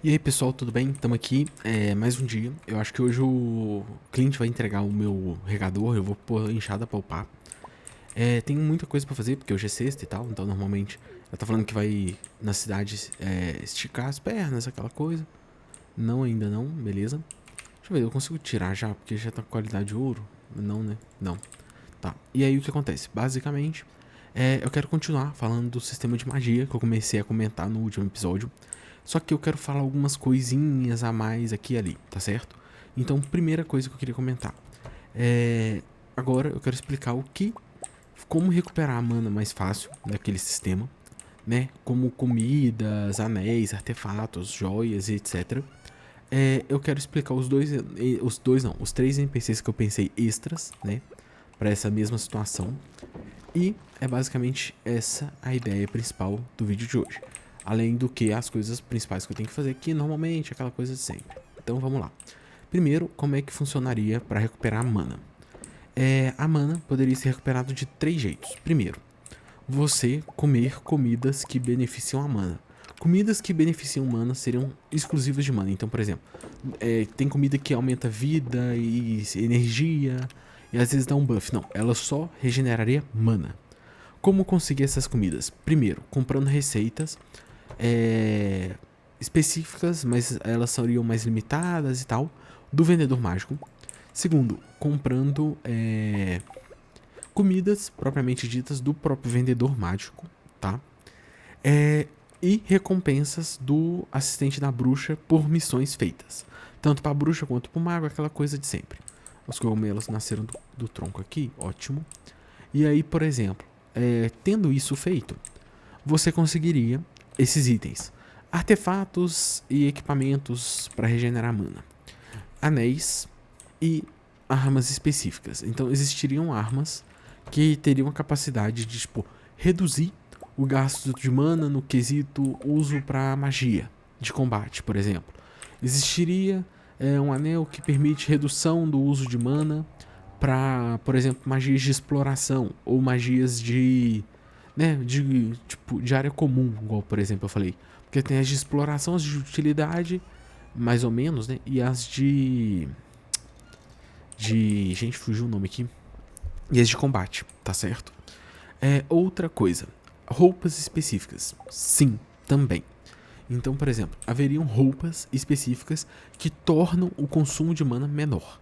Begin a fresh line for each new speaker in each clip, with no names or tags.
E aí pessoal, tudo bem? Estamos aqui, mais um dia. Eu acho que hoje o cliente vai entregar o meu regador, eu vou pôr a enxada pra upar. Tem muita coisa pra fazer, porque hoje é sexta e tal, então normalmente ela tá falando que vai na cidade esticar as pernas, aquela coisa. Não, ainda não, beleza. Deixa eu ver, eu consigo tirar já, porque já tá com qualidade de ouro? Não, né? Não. Tá, e aí o que acontece? Basicamente, eu quero continuar falando do sistema de magia que eu comecei a comentar no último episódio. Só que eu quero falar algumas coisinhas a mais aqui e ali, tá certo? Então, primeira coisa que eu queria comentar. É, Agora eu quero explicar como recuperar a mana mais fácil daquele sistema, né? Como comidas, anéis, artefatos, joias e etc. Eu quero explicar os três NPCs que eu pensei extras, né? Pra essa mesma situação. E é basicamente essa a ideia principal do vídeo de hoje. Além do que as coisas principais que eu tenho que fazer aqui, normalmente, aquela coisa de sempre. Então vamos lá. Primeiro, como é que funcionaria para recuperar a mana? A mana poderia ser recuperada de três jeitos. Primeiro, você comer comidas que beneficiam a mana. Comidas que beneficiam mana seriam exclusivas de mana. Então, por exemplo, tem comida que aumenta vida e energia e às vezes dá um buff. Não, ela só regeneraria mana. Como conseguir essas comidas? Primeiro, comprando receitas é, específicas, mas elas seriam mais limitadas e tal, do vendedor mágico. Segundo, comprando comidas propriamente ditas do próprio vendedor mágico, tá? E recompensas do assistente da bruxa por missões feitas. Tanto para a bruxa quanto para o mago, aquela coisa de sempre. Os cogumelos nasceram do tronco aqui, ótimo. E aí, por exemplo, tendo isso feito, você conseguiria esses itens: artefatos e equipamentos para regenerar mana, anéis e armas específicas. Então existiriam armas que teriam a capacidade de tipo reduzir o gasto de mana no quesito uso para magia de combate, por exemplo. Existiria um anel que permite redução do uso de mana para, por exemplo, magias de exploração ou magias de área comum, igual por exemplo eu falei, porque tem as de exploração, as de utilidade, mais ou menos, né? E as gente, fugiu o nome aqui. E as de combate, tá certo? Outra coisa, roupas específicas. Sim, também. Então, por exemplo, haveriam roupas específicas que tornam o consumo de mana menor.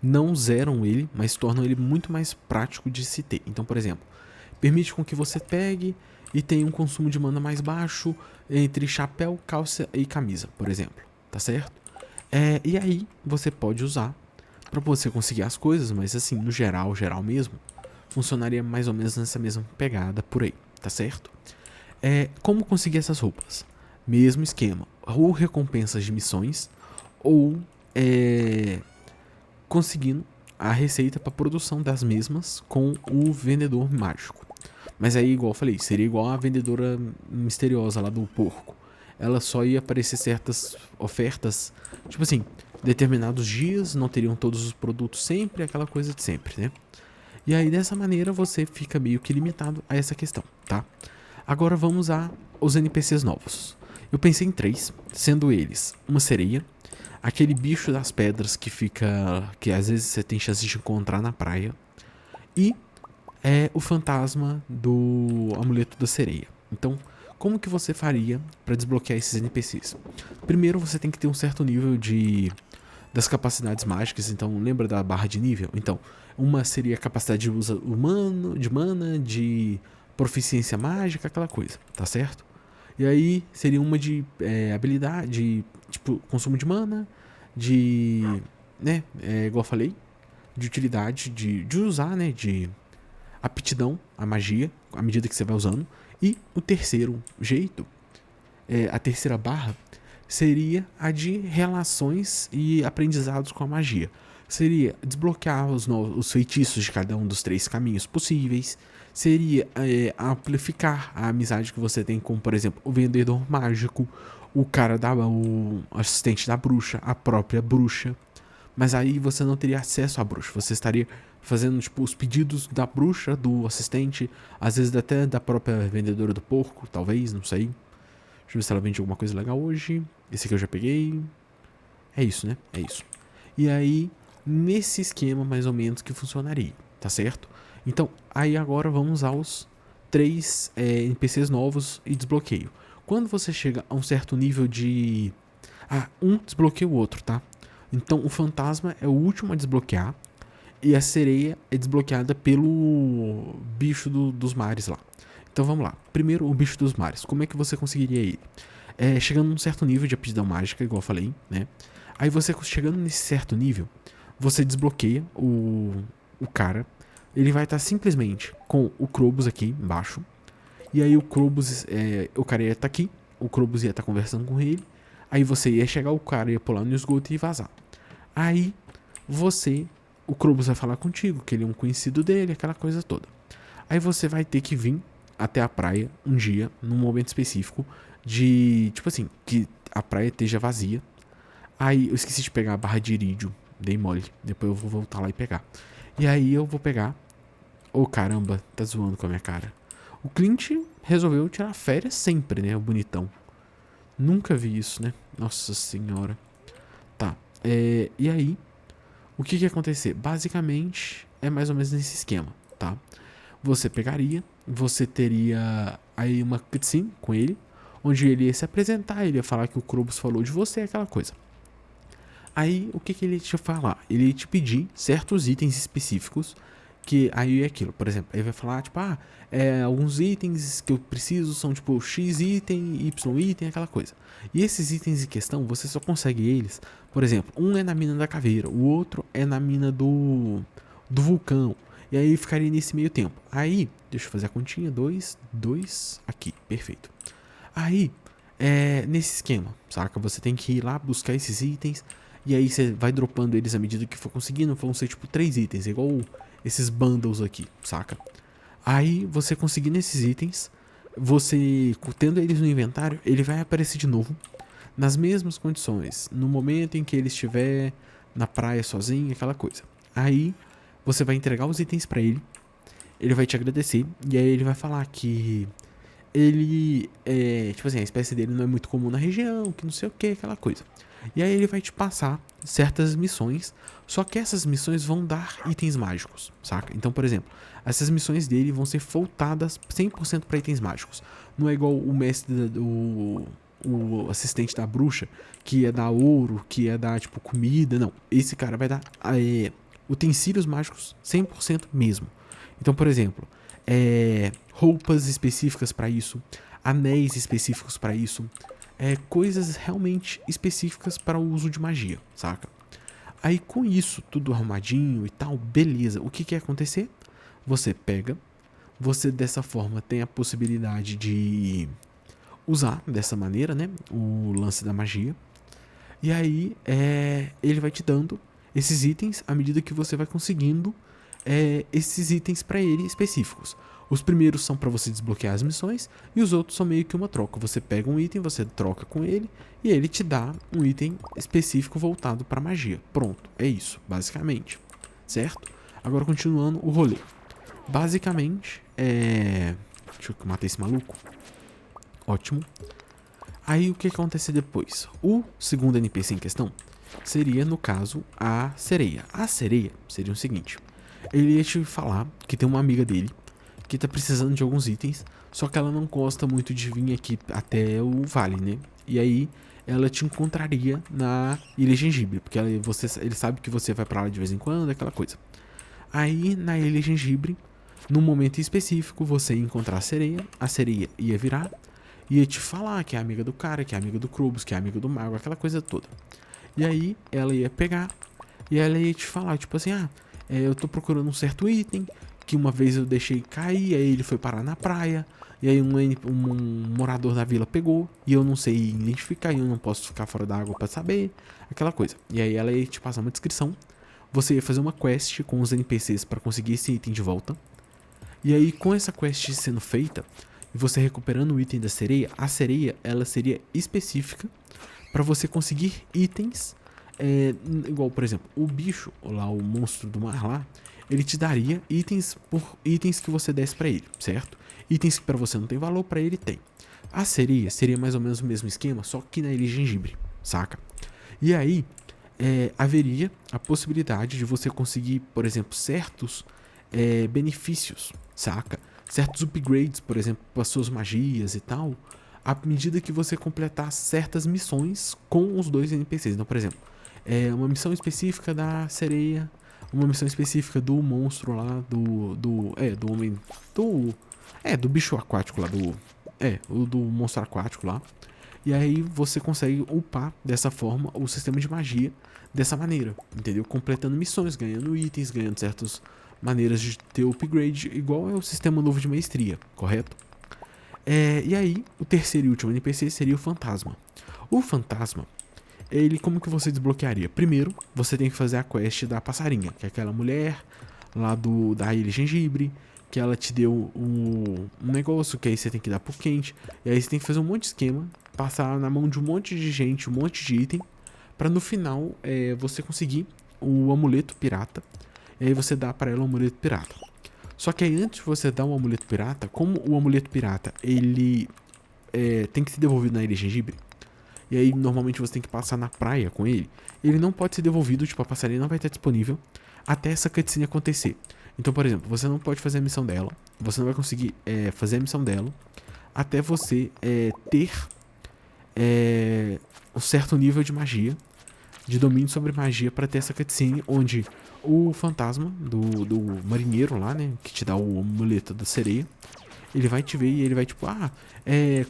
Não zeram ele, mas tornam ele muito mais prático de se ter. Então, por exemplo, permite com que você pegue e tenha um consumo de mana mais baixo entre chapéu, calça e camisa, por exemplo. Tá certo? E aí você pode usar para você conseguir as coisas, mas assim, no geral mesmo, funcionaria mais ou menos nessa mesma pegada por aí, tá certo? Como conseguir essas roupas? Mesmo esquema, ou recompensas de missões, ou conseguindo a receita para produção das mesmas com o vendedor mágico. Mas aí, igual eu falei, seria igual a vendedora misteriosa lá do porco. Ela só ia aparecer certas ofertas, tipo assim, determinados dias, não teriam todos os produtos sempre, aquela coisa de sempre, né? E aí, dessa maneira, você fica meio que limitado a essa questão, tá? Agora vamos aos NPCs novos. Eu pensei em três, sendo eles uma sereia, aquele bicho das pedras que às vezes você tem chance de encontrar na praia, e o fantasma do amuleto da sereia. Então, como que você faria para desbloquear esses NPCs? Primeiro, você tem que ter um certo nível das capacidades mágicas. Então, lembra da barra de nível? Então, uma seria a capacidade de uso humano, de mana, de proficiência mágica, aquela coisa, tá certo? E aí seria uma de habilidade, de, tipo, consumo de mana, de, né, igual eu falei, de utilidade, de usar, né, de aptidão à magia, à medida que você vai usando. E o terceiro jeito, a terceira barra, seria a de relações e aprendizados com a magia. Seria desbloquear os feitiços de cada um dos três caminhos possíveis. Seria amplificar a amizade que você tem com, por exemplo, o vendedor mágico, o assistente da bruxa, a própria bruxa. Mas aí você não teria acesso à bruxa. Você estaria fazendo tipo os pedidos da bruxa, do assistente, às vezes até da própria vendedora do porco, talvez, não sei. Deixa eu ver se ela vende alguma coisa legal hoje. Esse aqui eu já peguei. É isso, né? É isso. E aí, nesse esquema mais ou menos que funcionaria, tá certo? Então, aí agora vamos aos 3 NPCs novos e desbloqueio. Quando você chega a um certo nível de... um desbloqueia o outro, tá? Então, o fantasma é o último a desbloquear. E a sereia é desbloqueada pelo bicho dos mares lá. Então vamos lá. Primeiro, o bicho dos mares. Como é que você conseguiria ele? Chegando num certo nível de aptidão mágica, igual eu falei, né? Aí você, chegando nesse certo nível, você desbloqueia o cara. Ele vai estar simplesmente com o Krobus aqui embaixo. E aí o Krobus, o cara ia estar aqui. O Krobus ia estar conversando com ele. Aí você ia chegar, o cara ia pular no esgoto e vazar. Aí o Krobus vai falar contigo, que ele é um conhecido dele, aquela coisa toda. Aí você vai ter que vir até a praia um dia, num momento específico, de, tipo assim, que a praia esteja vazia. Aí eu esqueci de pegar a barra de irídio, dei mole, depois eu vou voltar lá e pegar. E aí eu vou pegar... caramba, tá zoando com a minha cara. O Clint resolveu tirar férias sempre, né, o bonitão. Nunca vi isso, né? Nossa senhora. Tá, e aí... O que ia acontecer? Basicamente, é mais ou menos nesse esquema, tá? Você pegaria, você teria aí uma cutscene com ele, onde ele ia se apresentar, ele ia falar que o Krobus falou de você, aquela coisa. Aí, o que ele ia te falar? Ele ia te pedir certos itens específicos, que aí é aquilo, por exemplo, ele vai falar, tipo, alguns itens que eu preciso são, tipo, X item, Y item, aquela coisa. E esses itens em questão, você só consegue eles, por exemplo, um é na mina da caveira, o outro é na mina do vulcão. E aí ficaria nesse meio tempo. Aí, deixa eu fazer a continha, 2, aqui, perfeito. Aí, nesse esquema, saca? Você tem que ir lá buscar esses itens, e aí você vai dropando eles à medida que for conseguindo, vão ser tipo 3 itens, igual esses bundles aqui, saca? Aí você conseguindo esses itens, você tendo eles no inventário, ele vai aparecer de novo, nas mesmas condições, no momento em que ele estiver na praia sozinho, aquela coisa. Aí você vai entregar os itens pra ele vai te agradecer, e aí ele vai falar que ele tipo assim, a espécie dele não é muito comum na região, que não sei o que, aquela coisa. E aí ele vai te passar certas missões, só que essas missões vão dar itens mágicos, saca? Então, por exemplo, essas missões dele vão ser voltadas 100% para itens mágicos. Não é igual o mestre, o assistente da bruxa, que ia dar ouro, que ia dar, tipo, comida, não. Esse cara vai dar utensílios mágicos 100% mesmo. Então, por exemplo, roupas específicas para isso, anéis específicos para isso, coisas realmente específicas para o uso de magia, saca? Aí com isso tudo arrumadinho e tal, beleza. O que ia acontecer? Você pega, você dessa forma tem a possibilidade de usar dessa maneira, né, o lance da magia. E aí ele vai te dando esses itens à medida que você vai conseguindo esses itens para ele específicos. Os primeiros são para você desbloquear as missões e os outros são meio que uma troca. Você pega um item, você troca com ele e ele te dá um item específico voltado para magia. Pronto, é isso, basicamente, certo? Agora continuando o rolê. Basicamente, deixa eu matar esse maluco. Ótimo. Aí o que acontece depois? O segundo NPC em questão seria, no caso, a sereia. A sereia seria o seguinte: ele ia te falar que tem uma amiga dele que tá precisando de alguns itens, só que ela não gosta muito de vir aqui até o vale, né? E aí ela te encontraria na Ilha Gengibre, porque ele sabe que você vai pra lá de vez em quando, aquela coisa. Aí na Ilha Gengibre, num momento específico, você ia encontrar a sereia ia virar, ia te falar que é amiga do cara, que é amiga do Krobus, que é amiga do mago, aquela coisa toda. E aí ela ia pegar e ela ia te falar, tipo assim, eu tô procurando um certo item que uma vez eu deixei cair, aí ele foi parar na praia, e aí um morador da vila pegou, e eu não sei identificar, e eu não posso ficar fora da água pra saber, aquela coisa. E aí ela ia te passar uma descrição, você ia fazer uma quest com os NPCs pra conseguir esse item de volta, e aí com essa quest sendo feita, e você recuperando o item da sereia, a sereia ela seria específica pra você conseguir itens, igual por exemplo, o bicho, lá o monstro do mar lá, ele te daria itens por itens que você desse pra ele, certo? Itens que pra você não tem valor, pra ele tem. A sereia seria mais ou menos o mesmo esquema, só que na Ilha Gengibre, saca? E aí, haveria a possibilidade de você conseguir, por exemplo, certos benefícios, saca? Certos upgrades, por exemplo, para suas magias e tal, à medida que você completar certas missões com os dois NPCs. Então, por exemplo, uma missão específica da sereia, uma missão específica do monstro lá, do homem, do bicho aquático lá, o do monstro aquático lá. E aí você consegue upar dessa forma o sistema de magia dessa maneira, entendeu? Completando missões, ganhando itens, ganhando certas maneiras de ter upgrade, igual é o sistema novo de maestria, correto? E aí, o terceiro e último NPC seria o fantasma. O fantasma, ele como que você desbloquearia? Primeiro, você tem que fazer a quest da passarinha, que é aquela mulher lá da Ilha Gengibre, que ela te deu um negócio que aí você tem que dar pro quente, e aí você tem que fazer um monte de esquema, passar na mão de um monte de gente, um monte de item, pra no final você conseguir o amuleto pirata, e aí você dá pra ela o amuleto pirata. Só que aí antes de você dar o amuleto pirata, como o amuleto pirata ele tem que ser devolvido na Ilha Gengibre, e aí normalmente você tem que passar na praia com ele, ele não pode ser devolvido, tipo, a passarinha não vai estar disponível até essa cutscene acontecer. Então, por exemplo, você não pode fazer a missão dela, você não vai conseguir fazer a missão dela até você ter um certo nível de magia, de domínio sobre magia, para ter essa cutscene onde o fantasma do marinheiro lá, né, que te dá o amuleto da sereia, ele vai te ver e ele vai tipo,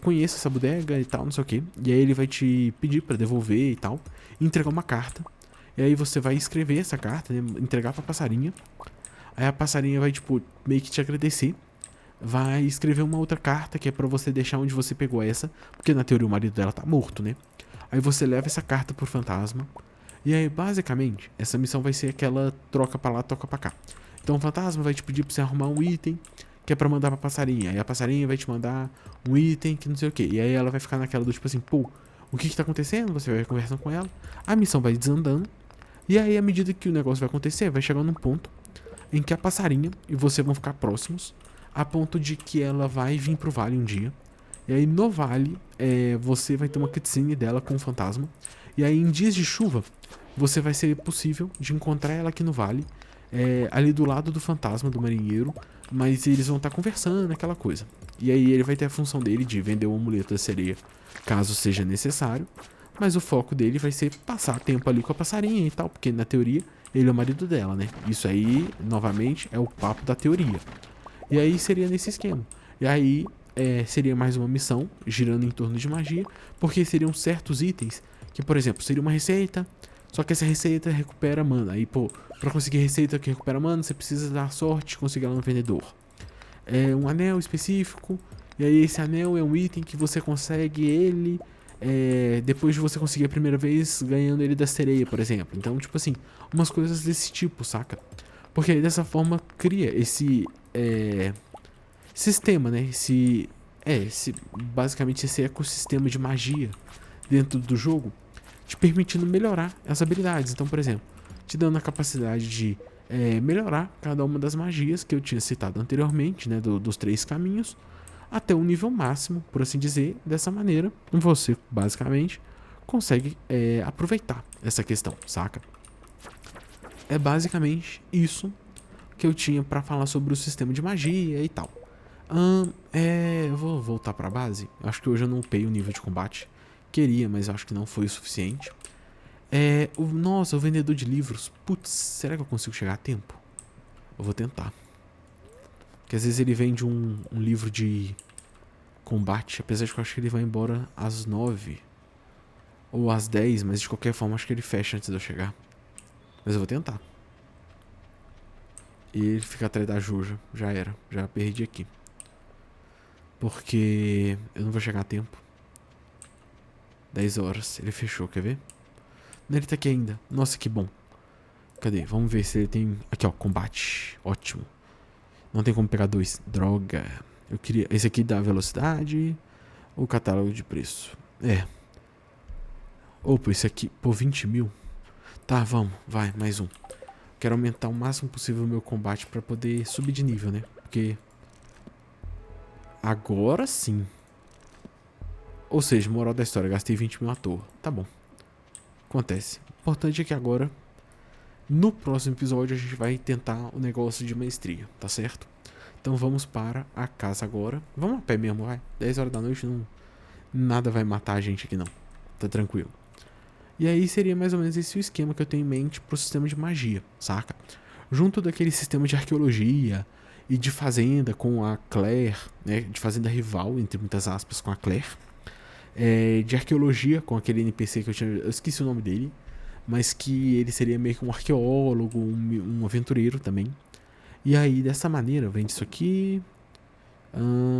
conheça essa bodega e tal, não sei o que. E aí ele vai te pedir pra devolver e tal, e entregar uma carta. E aí você vai escrever essa carta, né, entregar pra passarinha. Aí a passarinha vai tipo meio que te agradecer. Vai escrever uma outra carta que é pra você deixar onde você pegou essa, porque na teoria o marido dela tá morto, né? Aí você leva essa carta pro fantasma. E aí basicamente essa missão vai ser aquela troca pra lá, troca pra cá. Então o fantasma vai te pedir pra você arrumar um item que é pra mandar pra passarinha. Aí a passarinha vai te mandar um item que não sei o que. E aí ela vai ficar naquela do tipo assim, pô, o que tá acontecendo? Você vai conversando com ela. A missão vai desandando. E aí, à medida que o negócio vai acontecer, vai chegar num ponto em que a passarinha e você vão ficar próximos, a ponto de que ela vai vir pro vale um dia. E aí no vale, você vai ter uma cutscene dela com o fantasma. E aí em dias de chuva, você vai ser possível de encontrar ela aqui no vale, ali do lado do fantasma, do marinheiro. Mas eles vão estar conversando, aquela coisa. E aí ele vai ter a função dele de vender o amuleto da sereia, caso seja necessário. Mas o foco dele vai ser passar tempo ali com a passarinha e tal, porque na teoria ele é o marido dela, né? Isso aí, novamente, é o papo da teoria. E aí seria nesse esquema. E aí seria mais uma missão girando em torno de magia, porque seriam certos itens que, por exemplo, seria uma receita, só que essa receita recupera mana. Aí, pô, pra conseguir receita que recupera mana, você precisa dar sorte, conseguir ela no vendedor. É um anel específico, e aí esse anel é um item que você consegue ele depois de você conseguir a primeira vez ganhando ele da sereia, por exemplo. Então, tipo assim, umas coisas desse tipo, saca? Porque aí dessa forma cria esse sistema, né? Basicamente esse ecossistema de magia dentro do jogo, te permitindo melhorar as habilidades. Então, por exemplo, te dando a capacidade de melhorar cada uma das magias que eu tinha citado anteriormente, né? Dos 3 caminhos, até o nível máximo, por assim dizer. Dessa maneira, você basicamente consegue aproveitar essa questão, saca? É basicamente isso que eu tinha pra falar sobre o sistema de magia e tal. Eu vou voltar pra base. Acho que hoje eu não upei o nível de combate. Queria, mas acho que não foi o suficiente. Nossa, o vendedor de livros. Putz, será que eu consigo chegar a tempo? Eu vou tentar. Porque às vezes ele vende um livro de combate, apesar de que eu acho que ele vai embora às 9 ou às 10, mas de qualquer forma acho que ele fecha antes de eu chegar. Mas eu vou tentar. E ele fica atrás da Juja. Já era, já perdi aqui. Porque eu não vou chegar a tempo. 10 horas, ele fechou, quer ver? Não, ele tá aqui ainda. Nossa, que bom. Cadê? Vamos ver se ele tem... Aqui, ó, combate. Ótimo. Não tem como pegar 2. Droga. Eu queria... Esse aqui dá velocidade. O catálogo de preço. Opa, esse aqui... Pô, 20 mil. Tá, vamos. Vai, mais um. Quero aumentar o máximo possível o meu combate pra poder subir de nível, né? Porque... Agora sim. Ou seja, moral da história, gastei 20 mil à toa. Tá bom. Acontece. O importante é que agora, no próximo episódio, a gente vai tentar o negócio de maestria, tá certo? Então vamos para a casa agora. Vamos a pé mesmo, vai. 10 horas da noite, não, nada vai matar a gente aqui não. Tá tranquilo. E aí seria mais ou menos esse o esquema que eu tenho em mente pro sistema de magia, saca? Junto daquele sistema de arqueologia e de fazenda com a Claire, né? De fazenda rival, entre muitas aspas, com a Claire. De arqueologia com aquele NPC que eu esqueci o nome dele, mas que ele seria meio que um arqueólogo, um aventureiro também. E aí, dessa maneira, vende isso aqui.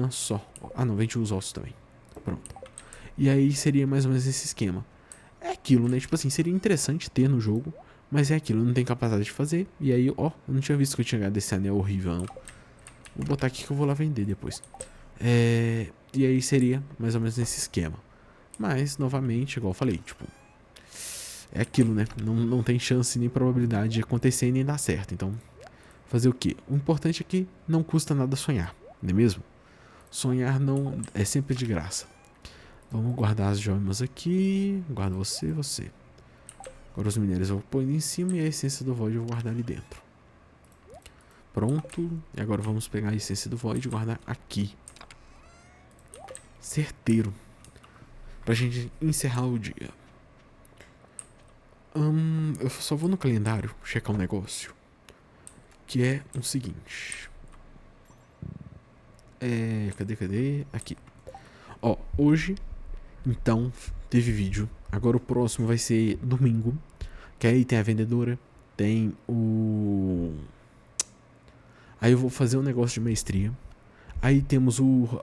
Só. Ah, não, vende os ossos também. Pronto. E aí seria mais ou menos esse esquema. É aquilo, né? Tipo assim, seria interessante ter no jogo, mas é aquilo, não tem capacidade de fazer. E aí, ó, eu não tinha visto que eu tinha ganhado desse anel horrível, não. Vou botar aqui que eu vou lá vender depois. E aí seria mais ou menos nesse esquema. Mas, novamente, igual eu falei, tipo, é aquilo, né? Não tem chance nem probabilidade de acontecer e nem dar certo. Então, fazer o quê? O importante é que não custa nada sonhar, não é mesmo? Sonhar não é sempre de graça. Vamos guardar as joias aqui. Guarda você. Agora os minérios eu vou pôr em cima e a essência do Void eu vou guardar ali dentro. Pronto. E agora vamos pegar a essência do Void e guardar aqui. Certeiro. Pra gente encerrar o dia. Eu só vou no calendário checar um negócio. Que é o seguinte. Cadê? Aqui. Ó, hoje, então, teve vídeo. Agora o próximo vai ser domingo. Que aí tem a vendedora. Tem o... Aí eu vou fazer um negócio de maestria. Aí temos o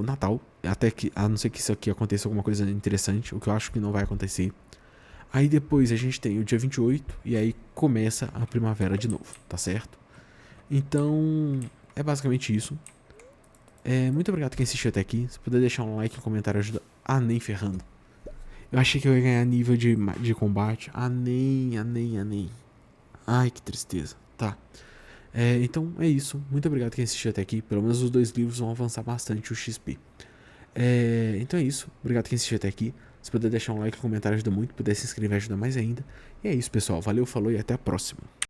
Natal. Até que, a não ser que isso aqui aconteça alguma coisa interessante. O que eu acho que não vai acontecer. Aí depois a gente tem o dia 28. E aí começa a primavera de novo, tá certo? Então, é basicamente isso. Muito obrigado quem assistiu até aqui. Se puder deixar um like e um comentário ajuda. Ah, nem ferrando. Eu achei que eu ia ganhar nível de combate. Ah, nem. Ai, que tristeza. Tá. Então é isso. Muito obrigado quem assistiu até aqui. Pelo menos os 2 livros vão avançar bastante o XP. Então é isso. Obrigado quem assistiu até aqui. Se puder deixar um like e um comentário ajuda muito. Se puder se inscrever ajuda mais ainda. E é isso, pessoal. Valeu, falou e até a próxima.